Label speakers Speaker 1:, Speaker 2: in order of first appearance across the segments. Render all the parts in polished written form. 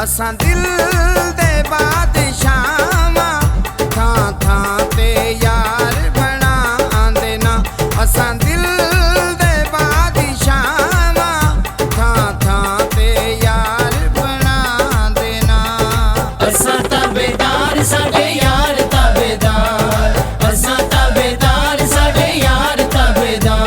Speaker 1: असां दिल दे बादशाह थां थां ते यार बना देना। असां दिल दे बादशाह थां थां ते यार बना देना।
Speaker 2: असां ताबेदार साडे यार ताबेदार, असां ताबेदार साडे यार ताबेदार।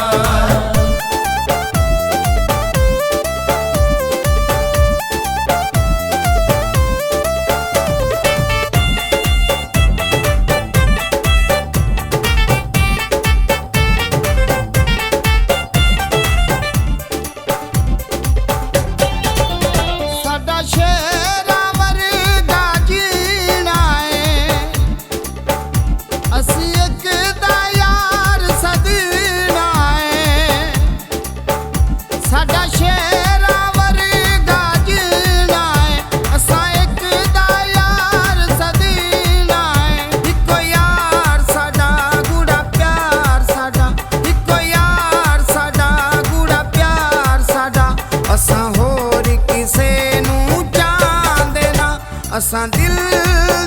Speaker 1: असां दिल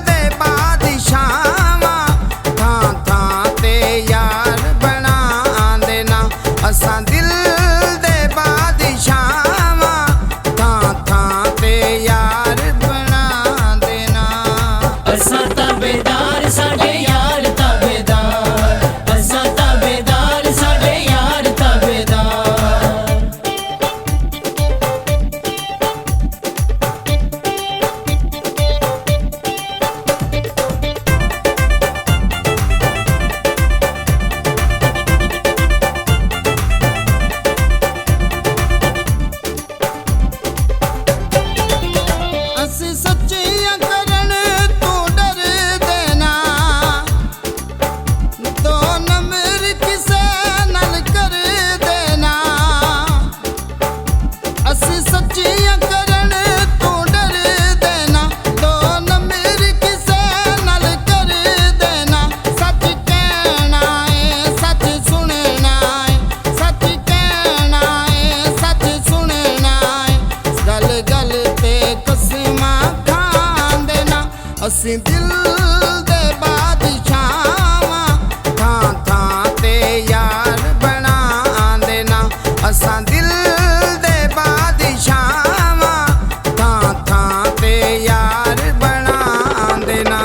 Speaker 1: दे बादशाह थां थां ते यार बना देना। असां दिल दे बादशाह थां थां ते यार बना देना।
Speaker 2: असां ताबेदार साडे यार ताबेदार, असां ताबेदार साडे यार ताबेदार।
Speaker 1: असीं दिल दे बादशाह थां थां ते यार बना देना। असां दिल दे बादशाह थां थां ते यार बना देना।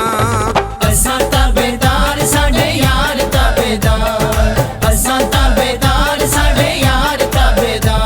Speaker 2: असां ताबेदार साडे यार ताबेदार, असां ताबेदार साडे यार ताबेदार।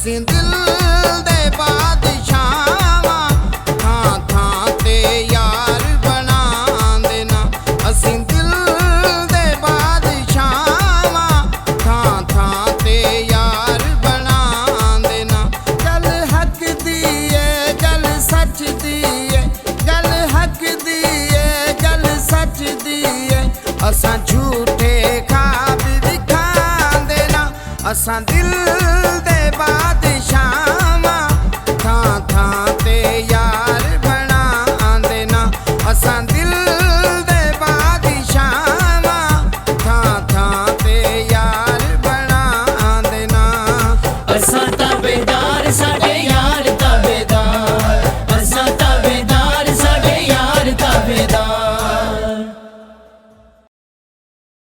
Speaker 1: ਅਸੀਂ ਦਿਲ ਦੇ ਬਾਦਸ਼ਾਹਾਂ ਥਾਂ ਥਾਂ ਤੇ ਯਾਰ ਬਣਾ ਦੇਣਾ ਅਸੀਂ ਦਿਲ ਦੇ ਬਾਦਸ਼ਾਹਾਂ ਥਾਂ ਥਾਂ ਤੇ ਯਾਰ ਬਣਾ ਦੇਣਾ ਗੱਲ ਹੱਕ ਦੀ ਏ ਗੱਲ ਸੱਚ ਦੀ ਏ ਗੱਲ ਹੱਕ ਦੀ ਏ ਗੱਲ ਸੱਚ ਦੀ ਏ ਅਸਾਂ ਝੂਠੇ ਖਾਬ ਵਿਖਾਂਦੇ ਨਾ ਅਸਾਂ ਦਿਲ ਦੇ ਬਾਦ